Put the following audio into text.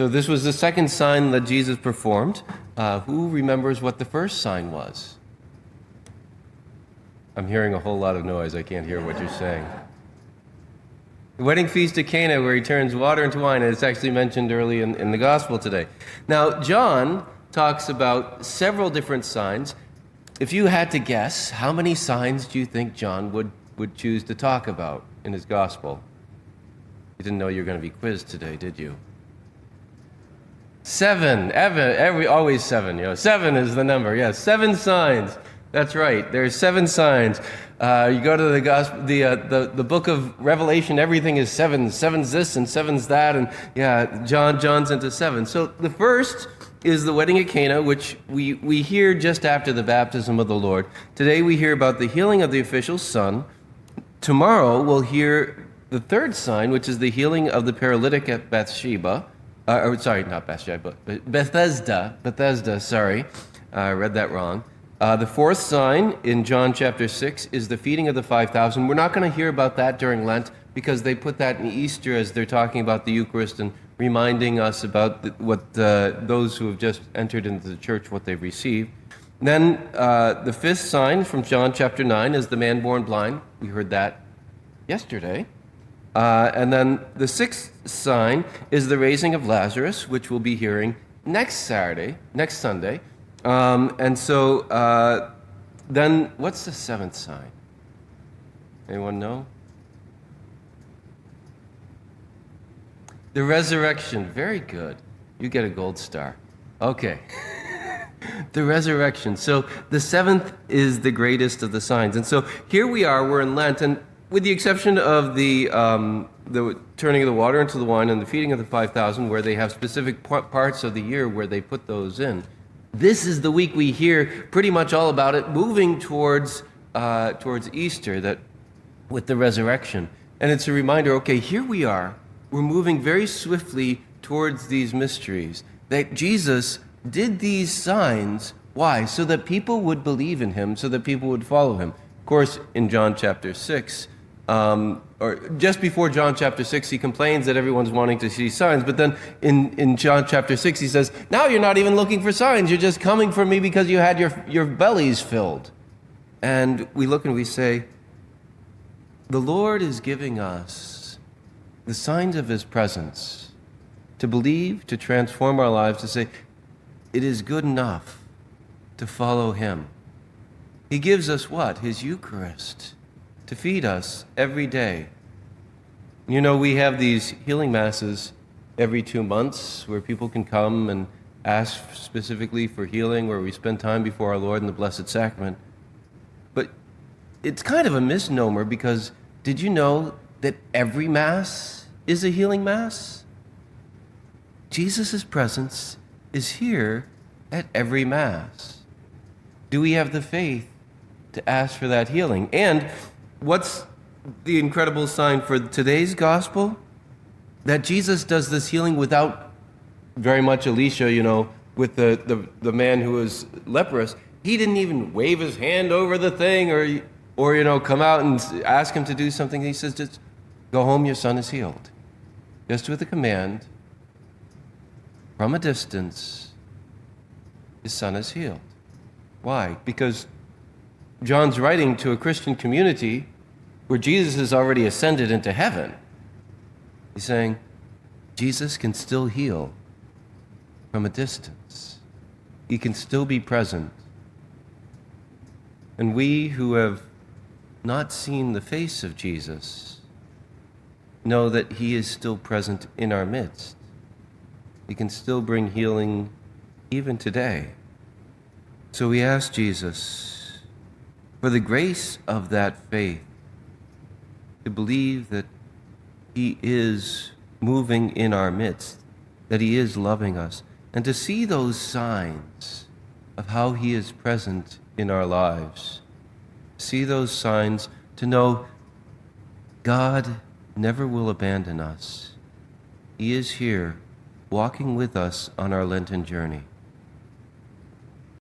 So this was the second sign that Jesus performed. Who remembers what the first sign was? I'm hearing a whole lot of noise. I can't hear what you're saying. The wedding feast at Cana, where he turns water into wine, and it's actually mentioned early in the gospel today. Now, John talks about several different signs. If you had to guess, how many signs do you think John would choose to talk about in his gospel? You didn't know you were going to be quizzed today, did you? 7. Always 7. 7 is the number. Yes, 7 signs. That's right. There's 7 signs. You go to the gospel, the book of Revelation. Everything is 7. 7's this and 7's that, and John's into 7. So the first is the wedding at Cana, which we hear just after the baptism of the Lord. Today we hear about the healing of the official's son. Tomorrow we'll hear the third sign, which is the healing of the paralytic at Bethesda. Not Bathsheba, but Bethesda, sorry. I read that wrong. The fourth sign in John chapter 6 is the feeding of the 5,000. We're not going to hear about that during Lent because they put that in Easter as they're talking about the Eucharist and reminding us about what those who have just entered into the church, what they've received. Then the fifth sign from John chapter 9 is the man born blind. We heard that yesterday. And then the sixth sign is the raising of Lazarus, which we'll be hearing next Sunday. And so then what's the seventh sign? Anyone know? The resurrection. Very good. You get a gold star. Okay. The resurrection. So the seventh is the greatest of the signs. And so here we are, we're in Lent, and with the exception of the turning of the water into the wine and the feeding of the 5,000, where they have specific parts of the year where they put those in, this is the week we hear pretty much all about it, moving towards Easter, that with the resurrection. And it's a reminder, okay, here we are. We're moving very swiftly towards these mysteries, that Jesus did these signs. Why? So that people would believe in him, so that people would follow him. Of course, in John chapter 6, or just before John chapter 6, he complains that everyone's wanting to see signs. But then in John chapter 6, he says, now you're not even looking for signs. You're just coming for me because you had your bellies filled. And we look and we say, the Lord is giving us the signs of his presence to believe, to transform our lives, to say, it is good enough to follow him. He gives us what? His Eucharist to feed us every day. You know, we have these healing masses every 2 months where people can come and ask specifically for healing, where we spend time before our Lord in the Blessed Sacrament. But it's kind of a misnomer, because did you know that every Mass is a healing Mass? Jesus' presence is here at every Mass. Do we have the faith to ask for that healing? And what's the incredible sign for today's gospel? That Jesus does this healing without very much Elisha, with the man who was leprous. He didn't even wave his hand over the thing or come out and ask him to do something. He says, just go home, your son is healed. Just with a command, from a distance, his son is healed. Why? Because John's writing to a Christian community where Jesus has already ascended into heaven. He's saying, Jesus can still heal from a distance. He can still be present. And we who have not seen the face of Jesus know that he is still present in our midst. He can still bring healing even today. So we ask Jesus for the grace of that faith, to believe that he is moving in our midst, that he is loving us, and to see those signs of how he is present in our lives. See those signs to know God never will abandon us. He is here, walking with us on our Lenten journey.